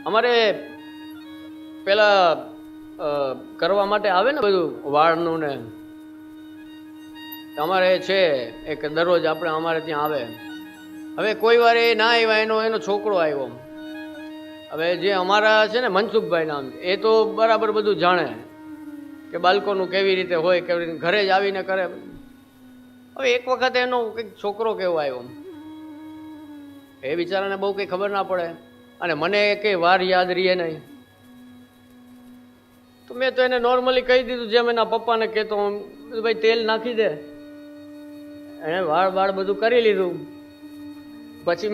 અમારે પેલા કરવા માટે આવે ને બધું વાળનું ને, અમારે છે એક દરરોજ આપણે અમારે ત્યાં આવે. હવે કોઈ વાર એ ના આવ્યા, એનો છોકરો આવ્યો. હવે જે અમારા છે ને મનસુખભાઈ નામ, એ તો બરાબર બધું જાણે કે બાળકોનું કેવી રીતે હોય, કેવી રીતે ઘરે જ આવીને કરે. હવે એક વખત એનો કંઈક છોકરો કેવો આવ્યો, એ બિચારાને બહુ કંઈ ખબર ના પડે અને મને કંઈ વાર યાદ રહીએ નહીં. તો મેં તો એને નોર્મલી કહી દીધું, જેમ એના પપ્પાને કહેતો, ભાઈ તેલ નાખી દે. એણે વાળ બધું કરી લીધું. પછી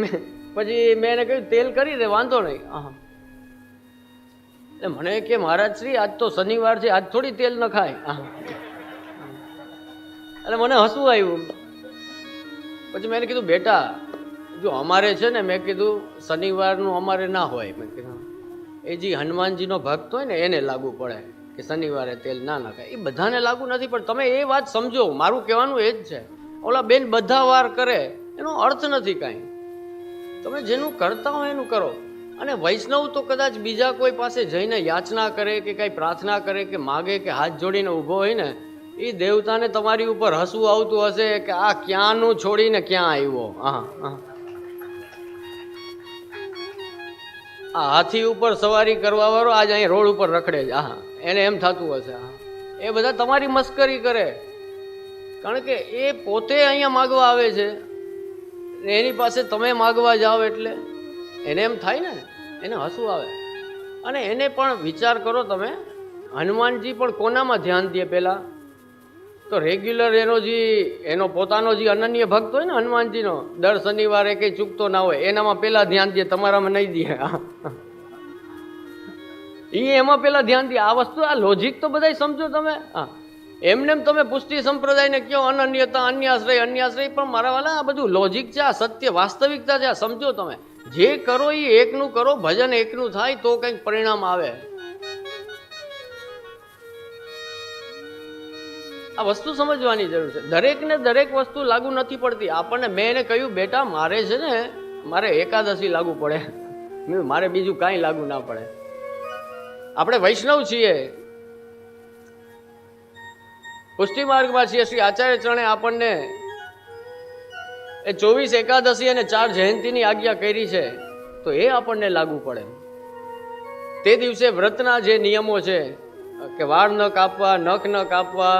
મેં એને કહ્યું તેલ કરી દે, વાંધો નહીં. હા, એટલે મને કે મહારાજ શ્રી આજ તો શનિવાર છે, આજ થોડી તેલ ન ખાય. એટલે મને હસવું આવ્યું. પછી મેં કીધું બેટા જો અમારે છે ને, મેં કીધું શનિવારનું અમારે ના હોય. મેં કીધું એ જે હનુમાનજીનો ભક્ત હોય ને એને લાગુ પડે કે શનિવારે તેલ ના નાખાય. એ બધાને લાગુ નથી, પણ તમે એ વાત સમજો. મારું કહેવાનું એ જ છે. ઓલા બેન બધા વાર કરે એનો અર્થ નથી કાંઈ. તમે જેનું કરતા હોય એનું કરો. અને વૈષ્ણવ તો કદાચ બીજા કોઈ પાસે જઈને યાચના કરે કે કાંઈ પ્રાર્થના કરે કે માગે કે હાથ જોડીને ઊભો હોય ને, એ દેવતાને તમારી ઉપર હસવું આવતું હશે કે આ ક્યાંનું છોડીને ક્યાં આવ્યો. આ હાથી ઉપર સવારી કરવા વાળો આજ અહીં રોડ ઉપર રખડે છે. એને એમ થતું હશે એ બધા તમારી મસ્કરી કરે, કારણ કે એ પોતે અહીંયા માગવા આવે છે. એની પાસે તમે માગવા જાઓ એટલે એને એમ થાય ને, એને હસવું આવે. અને એને પણ વિચાર કરો તમે, હનુમાનજી પણ કોનામાં ધ્યાન દે પહેલા તો રેગ્યુલર એનો પોતાનો જે અનન્ય ભક્ત હોય ને હનુમાનજીનો, દર શનિવારે કંઈ ચૂકતો ના હોય, એનામાં પહેલા ધ્યાન દે, તમારામાં નહીં દે. એમાં પહેલા ધ્યાન દે. આ વસ્તુ, આ લોજિક તો બધા સમજો તમે. એમને તમે પુષ્ટિ સંપ્રદાયને કહો અનન્યતા, અન્યાશ્રય, પણ મારા વાલા આ બધું લોજિક છે, આ સત્ય વાસ્તવિકતા છે. આ સમજો તમે. જે કરો એ એકનું કરો, ભજન એકનું થાય તો કંઈક પરિણામ આવે. આ વસ્તુ સમજવાની જરૂર છે. દરેકને દરેક વસ્તુ લાગુ નથી પડતી. આપણને મેં એને કહ્યું બેટા મારે છે ને, મારે એકાદશી લાગુ પડે, મારે બીજું કાંઈ લાગુ ના પડે. આપણે વૈષ્ણવ છીએ, પુષ્ટિ માર્ગમાં છીએ. શ્રી આચાર્ય ચરણે આપણને એ 24 એકાદશી અને 4 જયંતીની આજ્ઞા કરી છે, તો એ આપણને લાગુ પડે. તે દિવસે વ્રતના જે નિયમો છે કે વાળ ન કાપવા, નખ ન કાપવા,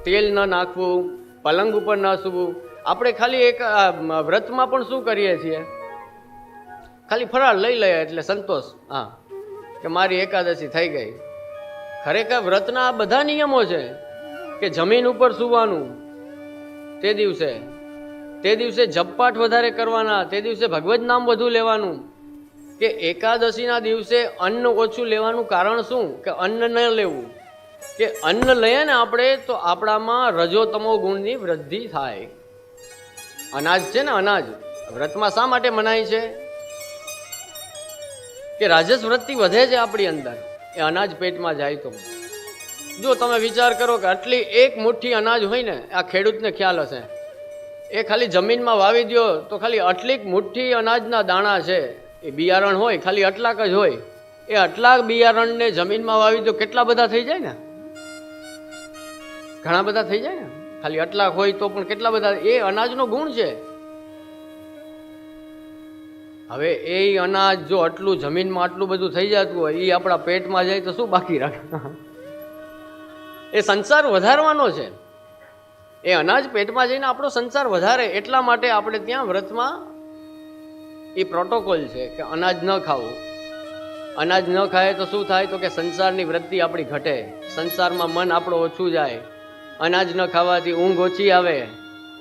તેલ ન નાખવું, પલંગ ઉપર ન સૂવું. આપણે ખાલી એક વ્રતમાં પણ શું કરીએ છીએ, ખાલી ફરાળ લઈ લઈએ એટલે સંતોષ, કે મારી એકાદશી થઈ ગઈ. ખરેખર વ્રતના આ બધા નિયમો છે કે જમીન ઉપર સૂવાનું, તે દિવસે જપપાઠ વધારે કરવાના, તે દિવસે ભગવત નામ વધુ લેવાનું, કે એકાદશીના દિવસે અન્ન ઓછું લેવાનું. કારણ શું? કે અન્ન ન લેવું, કે અન્ન લઈએ ને આપણે તો આપણામાં રજો તમો ગુણની વૃદ્ધિ થાય. અનાજ છે ને, અનાજ વ્રતમાં શા માટે મનાય છે? કે રાજસ વૃત્તિ વધે છે આપણી અંદર, એ અનાજ પેટમાં જાય તો. જો તમે વિચાર કરો કે આટલી એક મુઠ્ઠી અનાજ હોય ને, આ ખેડૂતને ખ્યાલ હશે, એ ખાલી જમીનમાં વાવી દો તો ખાલી આટલી મુઠ્ઠી અનાજના દાણા છે, એ બિયારણ હોય, ખાલી આટલાક જ હોય. એ આટલા બિયારણને જમીનમાં વાવી દો, કેટલા બધા થઈ જાય ને, ઘણા બધા થઈ જાય ને. ખાલી આટલાક હોય તો પણ કેટલા બધા. એ અનાજનો ગુણ છે. હવે એ અનાજ જો આટલું જમીનમાં આટલું બધું થઈ જતું હોય, એ આપણા પેટમાં જાય તો શું બાકી રાખે? એ સંસાર વધારવાનો છે. એ અનાજ પેટમાં જઈને આપણો સંસાર વધારે. એટલા માટે આપણે ત્યાં વ્રતમાં એ પ્રોટોકોલ છે કે અનાજ ન ખાવું. અનાજ ન ખાય તો શું થાય? તો કે સંસારની વૃત્તિ આપણી ઘટે, સંસારમાં મન આપણું ઓછું જાય. અનાજ ન ખાવાથી ઊંઘ ઓછી આવે,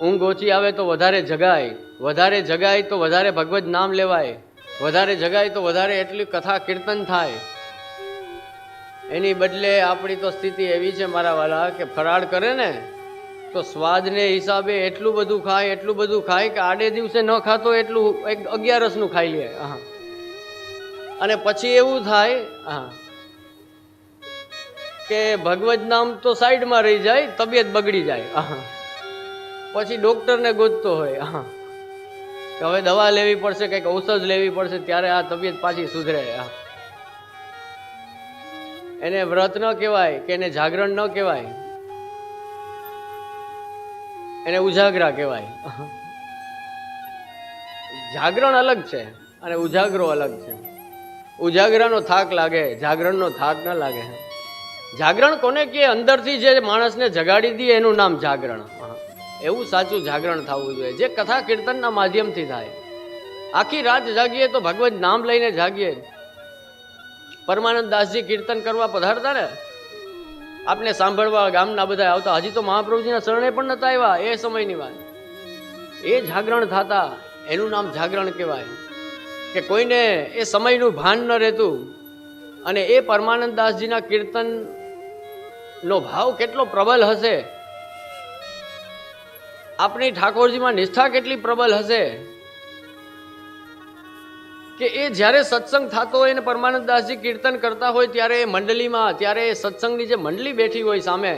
ઊંઘ ઓછી આવે તો વધારે જગાય, વધારે જગાય તો વધારે ભગવત નામ લેવાય, વધારે જગાય તો વધારે એટલી કથા કીર્તન થાય. એની બદલે આપણી તો સ્થિતિ એવી છે મારા વાલા કે ફરાળ કરે ને તો સ્વાદને હિસાબે એટલું બધું ખાય કે આડે દિવસે ન ખાતો એટલું 11 ખાઈ લે. અને પછી એવું થાય કે ભગવત નામ તો સાઈડમાં રહી જાય, તબિયત બગડી જાય. પછી ડોક્ટરને ગોતતો હોય. કે હવે દવા લેવી પડશે, કંઈક ઔષધ લેવી પડશે, ત્યારે આ તબિયત પાછી સુધરે. એને વ્રત ન કહેવાય કે એને જાગરણ ન કહેવાય, એને ઉજાગરા કહેવાય. જાગરણ અલગ છે અને ઉજાગરો અલગ છે. ઉજાગરાનો થાક લાગે, જાગરણનો થાક ન લાગે. જાગરણ કોને કે અંદરથી જે માણસને જગાડી દે એનું નામ જાગરણ. એવું સાચું જાગરણ થવું જોઈએ, જે કથા કીર્તનના માધ્યમથી થાય. આખી રાત જાગીએ તો ભગવત નામ લઈને જાગીએ. પરમાનંદ દાસજી કીર્તન કરવા પધારતા ને, આપને સાંભળવા ગામના બધા આવતા. હજી તો મહાપ્રભુજીના શરણે પણ નતા આવ્યા એ સમયની વાત. એ જાગરણ થતા, એનું નામ જાગરણ કહેવાય. કે કોઈને એ સમયનું ભાન ન રહેતું. અને એ પરમાનંદ દાસજીના કીર્તન નો ભાવ કેટલો પ્રબલ હશે, આપણી ઠાકોરજીમાં નિષ્ઠા કેટલી પ્રબલ હશે, કે એ જ્યારે સત્સંગ થતો હોય ને પરમાનંદ દાસજી કીર્તન કરતા હોય ત્યારે એ મંડળીમાં, ત્યારે એ સત્સંગની જે મંડળી બેઠી હોય સામે,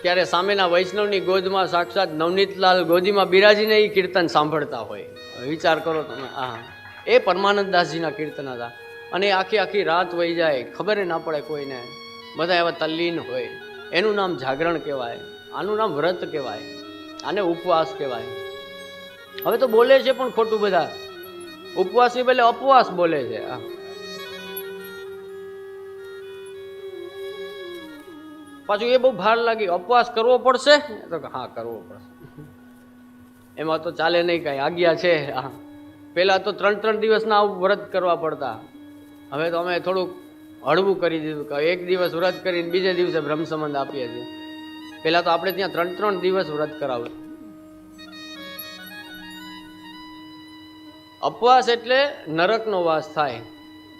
ત્યારે સામેના વૈષ્ણવની ગોદમાં સાક્ષાત નવનીતલાલ ગોદીમાં બિરાજીને એ કીર્તન સાંભળતા હોય. વિચાર કરો તમે. એ પરમાનંદ દાસજીના કીર્તન હતા. અને આખી આખી રાત વહી જાય, ખબર ના પડે કોઈને. બધા એવા તલ્લીન હોય. એનું નામ જાગરણ કહેવાય. આનું નામ વ્રત કહેવાય. આને ઉપવાસ કહેવાય. હવે તો બોલે છે પણ ખોટું બધા. ઉપવાસની બદલે અપવાસ બોલે છે. પાછું એ બહુ ભાર લાગી, અપવાસ કરવો પડશે તો હા કરવો પડશે. એમાં તો ચાલે નહીં, કઈ આજ્ઞા છે. પેલા તો 3-3 દિવસના વ્રત કરવા પડતા. હવે તો અમે થોડુંક હળવું કરી દીધું કે એક દિવસ વ્રત કરીને બીજે દિવસે બ્રહ્મ સંબંધ આપીએ છીએ. પેલા તો આપણે ત્યાં 3-3 દિવસ વ્રત કરાવું. અપવાસ એટલે નરકનો વાસ થાય.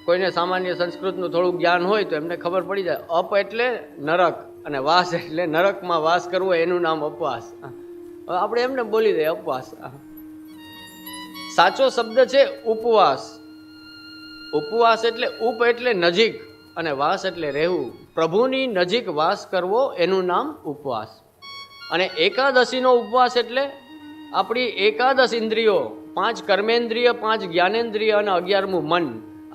કોઈને સામાન્ય સંસ્કૃતનું થોડું જ્ઞાન હોય તો એમને ખબર પડી જાય. અપ એટલે નરક અને વાસ એટલે નરકમાં વાસ કરવો, એનું નામ અપવાસ. હવે આપણે એમને બોલી દઈએ અપવાસ. સાચો શબ્દ છે ઉપવાસ. ઉપવાસ એટલે ઉપ એટલે નજીક અને વાસ એટલે રહેવું. પ્રભુની નજીક વાસ કરવો એનું નામ ઉપવાસ. અને એકાદશીનો ઉપવાસ એટલે આપણી એકાદશ ઇન્દ્રિયો, 5 કર્મેન્દ્રિય, 5 જ્ઞાનેન્દ્રિય અને 11મું મન,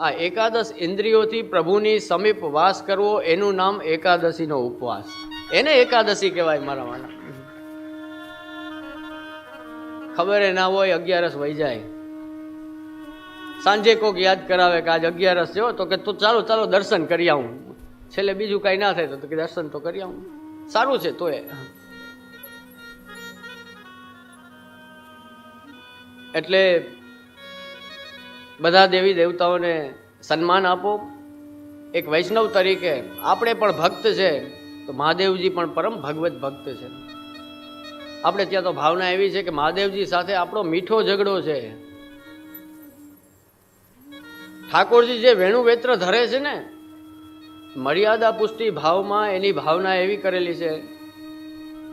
આ એકાદશ ઇન્દ્રિયોથી પ્રભુની સમીપ વાસ કરવો એનું નામ એકાદશીનો ઉપવાસ. એને એકાદશી કહેવાય મારા વાળા. ખબર ના હોય 11 વહી જાય, સાંજે કોક યાદ કરાવે કે આજ 11 છે તો કે તું ચાલો ચાલો દર્શન કરી આવું. છેલ્લે બીજું કઈ ના થાય તો કે દર્શન તો કરી આવું. સારું છે તો એટલે બધા દેવી દેવતાઓને સન્માન આપો. એક વૈષ્ણવ તરીકે આપણે પણ ભક્ત છે તો મહાદેવજી પણ પરમ ભગવત ભક્ત છે. આપણે ત્યાં તો ભાવના એવી છે કે મહાદેવજી સાથે આપણો મીઠો ઝઘડો છે. ઠાકોરજી જે વેણુ વેત્ર ધરે છે ને, મર્યાદા પુષ્ટિ ભાવમાં એની ભાવના એવી કરેલી છે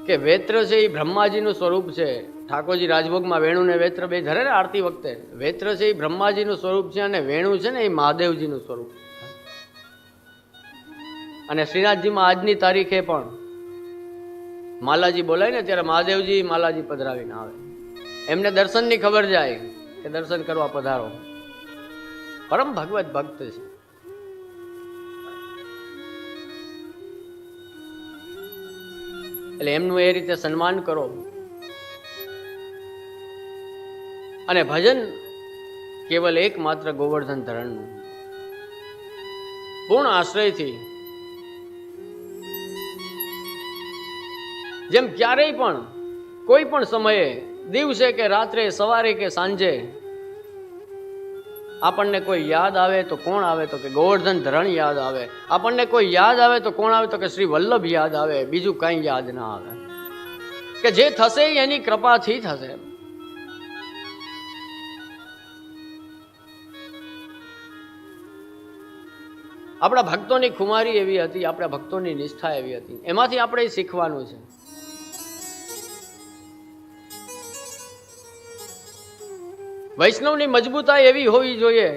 કે વેત્ર છે એ બ્રહ્માજીનું સ્વરૂપ છે. ઠાકોરજી રાજભોગમાં વેણુ ને વેત્ર બે ધરે ને આરતી વખતે, વેત્ર છે એ બ્રહ્માજીનું સ્વરૂપ છે અને વેણુ છે ને એ મહાદેવજીનું સ્વરૂપ. અને શ્રીનાથજીમાં આજની તારીખે પણ માલાજી બોલાય ને ત્યારે મહાદેવજી માલાજી પધરાવીને આવે. એમને દર્શનની ખબર જાય કે દર્શન કરવા પધારો. પરમ ભગવત ભક્ત છે. એટલે એમનું એ રીતે સન્માન કરો. અને ભજન કેવલ એકમાત્ર ગોવર્ધન ધરણનું પૂર્ણ આશ્રયથી, જેમ ક્યારેય પણ કોઈ પણ સમયે, દિવસે કે રાત્રે, સવારે કે સાંજે આપણને કોઈ યાદ આવે તો કોણ આવે તો કે ગોવર્ધન ધરણ યાદ આવે. આપણને કોઈ યાદ આવે તો કોણ આવે તો કે શ્રી વલ્લભ યાદ આવે. બીજું કઈ યાદ ના આવે. કે જે થશે એની કૃપાથી થશે. આપણા ભક્તોની ખુમારી એવી હતી, આપણા ભક્તોની નિષ્ઠા એવી હતી. એમાંથી આપણે શીખવાનું છે. વૈષ્ણવની મજબૂતાઈ એવી હોવી જોઈએ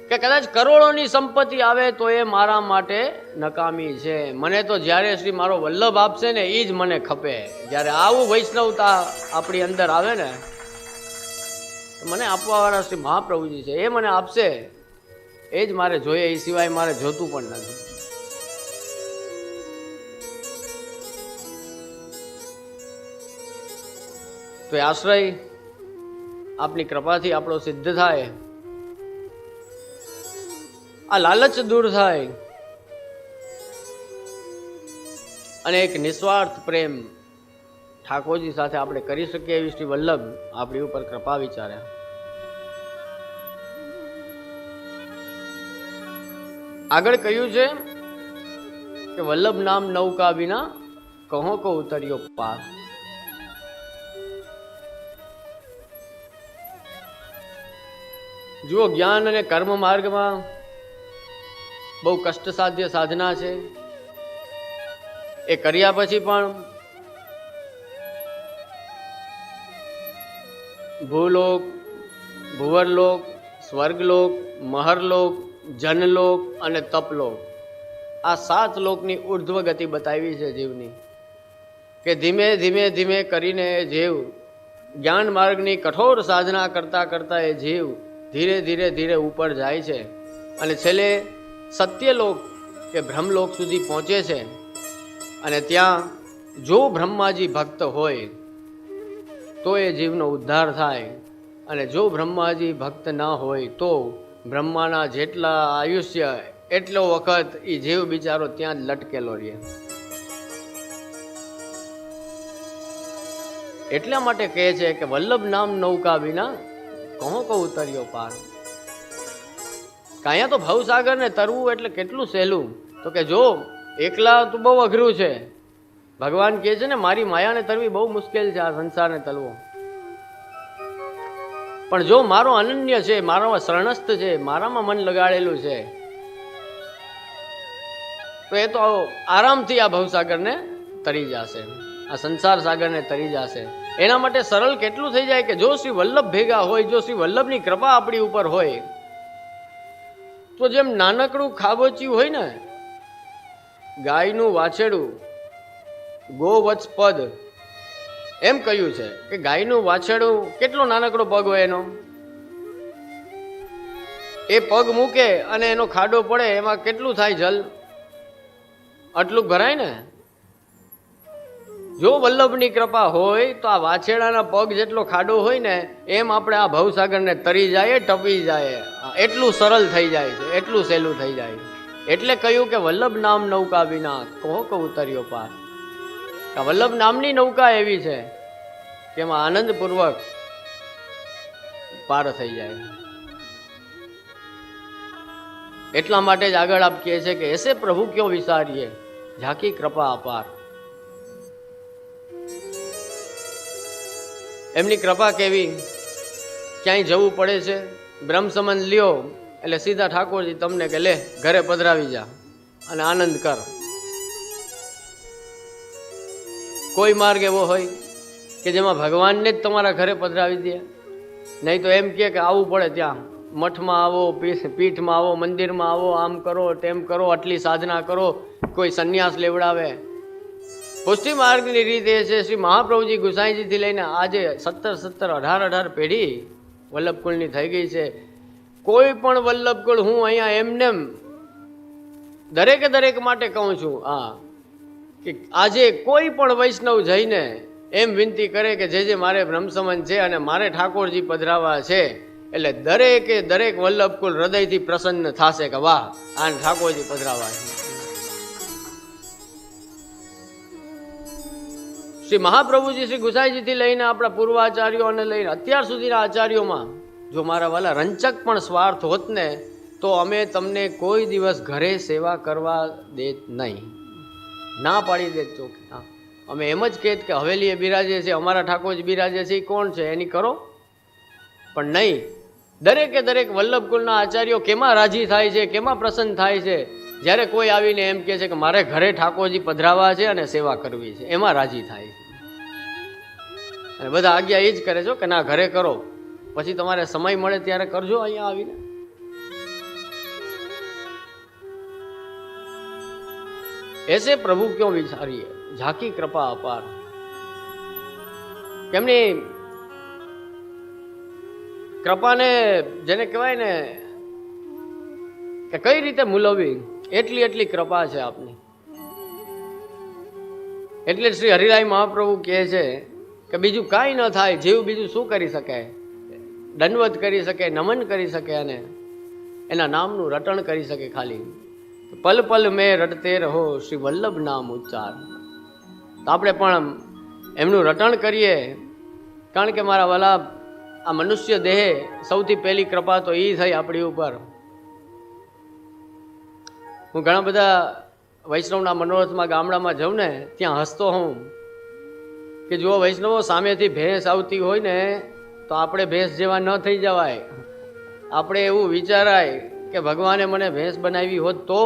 કે કદાચ કરોડોની સંપત્તિ આવે તો એ મારા માટે નકામી છે. મને તો જ્યારે શ્રી મારો વલ્લભ આપશે ને એ જ મને ખપે. જ્યારે આવું વૈષ્ણવતા આપણી અંદર આવે ને, મને આપવાવાળા શ્રી મહાપ્રભુજી છે, એ મને આપશે એ જ મારે જોઈએ, એ સિવાય મારે જોતું પણ નથી. તો એ આશ્રય આપની કૃપાથી આપણો સિદ્ધ થાય, આ લાલચ દૂર થાય અને એક નિસ્વાર્થ પ્રેમ ઠાકોરજી સાથે આપણે કરી શકીએ એવી શ્રી વલ્લભ આપણી ઉપર કૃપા વિચાર્યા. આગળ કહ્યું છે કે વલ્લભ નામ નૌકા વિના કહો કો ઉતર્યો પાર. જુઓ, જ્ઞાન અને કર્મ માર્ગમાં બહુ કષ્ટ સાધ્ય સાધના છે. એ કર્યા પછી પણ ભૂલોક, ભુવરલોક, સ્વર્ગલોક, મહરલોક, જનલોક અને તપલોક, આ 7 લોકની ઉર્ધ્વ ગતિ બતાવી છે જીવની. કે ધીમે ધીમે ધીમે કરીને જીવ જ્ઞાન માર્ગની કઠોર સાધના કરતા કરતા એ જીવ ધીરે ધીરે ધીરે ઉપર જાય છે અને છેલ્લે સત્યલોક કે બ્રહ્મલોક સુધી પહોંચે છે. અને ત્યાં જો બ્રહ્માજી ભક્ત હોય તો એ જીવનો ઉદ્ધાર થાય, અને જો બ્રહ્માજી ભક્ત ના હોય તો બ્રહ્માના જેટલા આયુષ્ય એટલો વખત એ જીવ બિચારો ત્યાં જ લટકેલો રહે. એટલા માટે કહે છે કે વલ્લભ નામ નૌકા વિના કહો કો ઉતર્યો પાર. કાંયા તો ભવસાગર ને તરવું એટલે કેટલું સહેલું, તો કે જો એકલા તો બહુ અઘરું છે. ભગવાન કહે છે ને મારી માયાને તરવી બહુ મુશ્કેલ છે, આ સંસારને તરવો. પણ જો મારો અનન્ય છે, મારો શરણસ્થ છે, મારામાં મન લગાડેલું છે, તો એ તો આરામથી આ ભવસાગરને તરી જશે, આ સંસાર સાગરને તરી જશે. એના માટે સરળ કેટલું થઈ જાય કે જો શ્રી વલ્લભ ભેગા હોય, જો શ્રી વલ્લભની કૃપા આપણી ઉપર હોય, તો જેમ નાનકડું ખાબોચિયું હોય ને, ગાયનું વાછેડું, ગોવત્સ પદ એમ કહ્યું છે કે ગાયનું વાછેડું કેટલો નાનકડો પગ હોય એનો, એ પગ મૂકે અને એનો ખાડો પડે એમાં કેટલું થાય જલ, આટલું ભરાય ને. જો વલ્લભની કૃપા હોય તો આ વાછેડાના પગ જેટલો ખાડો હોય ને એમ આપણે આ ભવસાગરને તરી જાય, ટપી જાય, એટલું સરળ થઈ જાય છે, એટલું સહેલું થઈ જાય. એટલે કહ્યું કે વલ્લભ નામ નૌકા વિના કહો કો ઉતર્યો પાર. વલ્લભ નામની નૌકા એવી છે કે એમાં આનંદપૂર્વક પાર થઈ જાય. એટલા માટે જ આગળ આપ કહે છે કે એસે પ્રભુ ક્યો વિસારીએ ઝાંકી કૃપા અપાર. એમની કૃપા કેવી, ક્યાંય જવું પડે છે, બ્રહ્મ સંબંધ લ્યો એટલે સીધા ઠાકોરજી તમને કે લે ઘરે પધરાવી જા અને આનંદ કર. કોઈ માર્ગ એવો હોય કે જેમાં ભગવાનને જ તમારા ઘરે પધરાવી દે? નહીં તો એમ કે આવવું પડે ત્યાં, મઠમાં આવો, પીઠમાં આવો, મંદિરમાં આવો, આમ કરો, તેમ કરો, આટલી સાધના કરો, કોઈ સંન્યાસ લેવડાવે. પુષ્ટિ માર્ગની રીત એ છે, શ્રી મહાપ્રભુજી ગુસાઈજીથી લઈને આજે 17, 18 પેઢી વલ્લભકુળની થઈ ગઈ છે. કોઈ પણ વલ્લભકુળ હું અહીંયા એમનેમ દરેક માટે કહું છું હા કે આજે કોઈ પણ વૈષ્ણવ જઈને એમ વિનંતી કરે કે જે મારે બ્રહ્મસંબંધ છે અને મારે ઠાકોરજી પધરાવા છે, એટલે દરેક વલ્લભકુળ હૃદયથી પ્રસન્ન થશે કે વાહ આને ઠાકોરજી પધરાવા છે. શ્રી મહાપ્રભુજી શ્રી ગુસાઈજીથી લઈને આપણા પૂર્વાચાર્યોને લઈને અત્યાર સુધીના આચાર્યોમાં જો મારા વાલા રંચક પણ સ્વાર્થ હોત ને તો અમે તમને કોઈ દિવસ ઘરે સેવા કરવા દેત નહીં, ના પાડી દેત ચોખ્ખી. હા, અમે એમ જ કહેત કે હવેલીએ બિરાજે છે, અમારા ઠાકોરજી બિરાજે છે, એ કોણ છે એની કરો. પણ નહીં, દરેક વલ્લભકુળના આચાર્યો કેમાં રાજી થાય છે, કેમાં પ્રસન્ન થાય છે જ્યારે કોઈ આવીને એમ કહે છે કે મારે ઘરે ઠાકોરજી પધરાવા છે અને સેવા કરવી છે, એમાં રાજી થાય છે. અને બધા આજ્ઞા એ જ કરે છો કે ના ઘરે કરો, પછી તમારે સમય મળે ત્યારે કરજો અહીંયા આવીને. ऐसे प्रभु क्यों विचारिए, झाकी कृपा अपार। કેમની કૃપાને જેને કહેવાય ને કે કઈ રીતે મૂલવવી, એટલી એટલી કૃપા છે આપની. એટલે શ્રી હરિરાય મહાપ્રભુ કહે છે કે બીજું કાંઈ ન થાય, જીવ બીજું શું કરી શકે, દંડવત કરી શકે, નમન કરી શકે અને એના નામનું રટણ કરી શકે. ખાલી પલ પલ મેં રટતે રહો શ્રી વલ્લભ નામ ઉચ્ચાર. તો આપણે પણ એમનું રટણ કરીએ, કારણ કે મારા વાલા આ મનુષ્ય દેહ સૌથી પહેલી કૃપા તો એ થઈ આપણી ઉપર. હું ઘણા બધા વૈષ્ણવના મનોરથમાં ગામડામાં જાઉં ને, ત્યાં હસતો હું કે જો વૈષ્ણવો સામેથી ભેંસ આવતી હોય ને તો આપણે ભેંસ જેવા ન થઈ જવાય. આપણે એવું વિચારાય કે ભગવાને મને ભેંસ બનાવી હોત તો,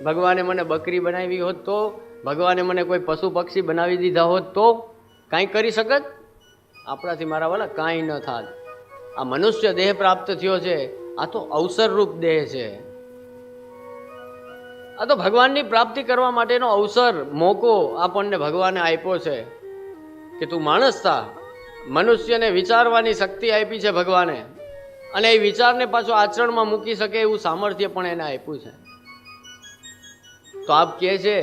ભગવાને મને બકરી બનાવી હોત તો, ભગવાને મને કોઈ પશુ પક્ષી બનાવી દીધા હોત તો કાંઈ કરી શકત? આપણાથી મારા વાલા કાંઈ ન થાત. આ મનુષ્ય દેહ પ્રાપ્ત થયો છે, આ તો અવસરરૂપ દેહ છે. આ તો ભગવાનની પ્રાપ્તિ કરવા માટેનો અવસર, મોકો આપણને ભગવાને આપ્યો છે કે તું માણસ થા. મનુષ્યને વિચારવાની શક્તિ આપી છે ભગવાને, અને એ વિચારને પાછો આચરણમાં મૂકી શકે એવું સામર્થ્ય પણ એને આપ્યું છે. તો આપ કહે છે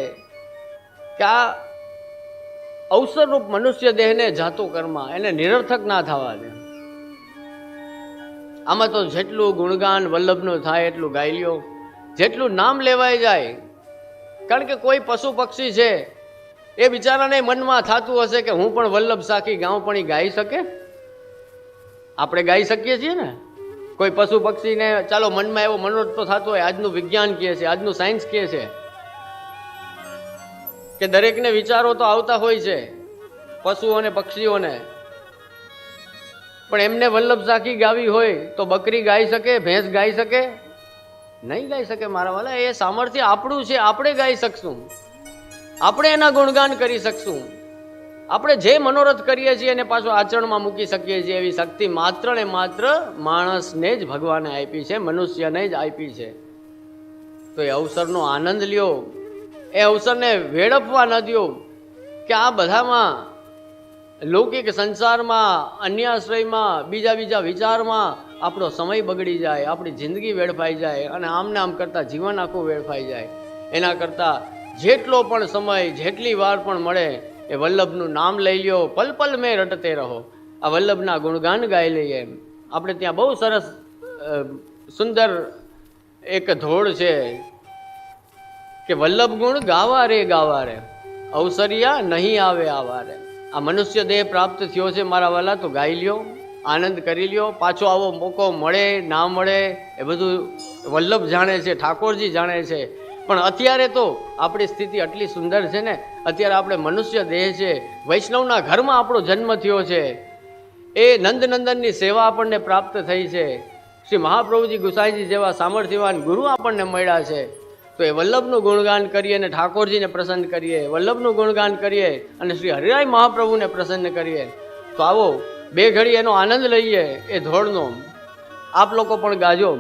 કે આ અવસરરૂપ મનુષ્ય દેહને જાતો કર્મા, એને નિરર્થક ના થવા દે. આમાં તો જેટલું ગુણગાન વલ્લભનું થાય એટલું ગાઈ લ્યો, જેટલું નામ લેવાય જાય. કારણ કે કોઈ પશુ પક્ષી છે એ બિચારાને મનમાં થતું હશે કે હું પણ વલ્લભ સાખી ગાઉં, પણ એ ગાઈ શકે? આપણે ગાઈ શકીએ છીએ ને? કોઈ પશુ પક્ષીને ચાલો મનમાં એવો મનોરથ તો થતો હોય. આજનું વિજ્ઞાન કહે છે, આજનું સાયન્સ કહે છે કે દરેકને વિચારો તો આવતા હોય છે, પશુઓ અને પક્ષીઓને, પણ એમને વલ્લભ સાખી ગાવી હોય તો બકરી ગાઈ શકે, ભેંસ ગાઈ શકે? નહીં ગાઈ શકે મારા વાલા. એ સામર્થ્ય આપણું છે, આપણે ગાઈ શકશું, આપણે એના ગુણગાન કરી શકશું. આપણે જે મનોરથ કરીએ છીએ એને પાછો આચરણમાં મૂકી શકીએ છીએ. એવી શક્તિ માત્ર ને માત્ર માણસને જ ભગવાને આપી છે, મનુષ્યને જ આપી છે. તો એ અવસરનો આનંદ લ્યો, એ અવસરને વેડફવા ન દો કે આ બધામાં લૌકિક સંસારમાં, અન્યાશ્રયમાં, બીજા વિચારમાં આપણો સમય બગડી જાય, આપણી જિંદગી વેડફાઈ જાય અને આમને આમ કરતાં જીવન આખું વેડફાઈ જાય. એના કરતાં જેટલો પણ સમય, જેટલી વાર પણ મળે એ વલ્લભનું નામ લઈ લ્યો, પલ પલ મેં રટતે રહો. આ વલ્લભના ગુણગાન ગાઈ લઈએ. આપણે ત્યાં બહુ સરસ સુંદર એક ધોળ છે કે વલ્લભ ગુણ ગાવા રે ગાવા રે, અવસરિયા નહીં આવે આવા રે. આ મનુષ્ય દેહ પ્રાપ્ત થયો છે મારા વાલા, તો ગાઈ લ્યો, આનંદ કરી લ્યો. પાછો આવો મોકો મળે ના મળે એ બધું વલ્લભ જાણે છે, ઠાકોરજી જાણે છે. પણ અત્યારે તો આપણી સ્થિતિ આટલી સુંદર છે ને, અત્યારે આપણે મનુષ્ય દેહ છે, વૈષ્ણવના ઘરમાં આપણો જન્મ થયો છે, એ નંદનંદનની સેવા આપણને પ્રાપ્ત થઈ છે, શ્રી મહાપ્રભુજી ગુસાઈજી જેવા સામર્થ્યવાન ગુરુ આપણને મળ્યા છે. તો એ વલ્લભનું ગુણગાન કરીએ અને ઠાકોરજીને પ્રસન્ન કરીએ, વલ્લભનું ગુણગાન કરીએ અને શ્રી હરિરાય મહાપ્રભુને પ્રસન્ન કરીએ. તો આવો બે ઘડી એનો આનંદ લઈએ, એ ધોળનો. આપ લોકો પણ ગાજો.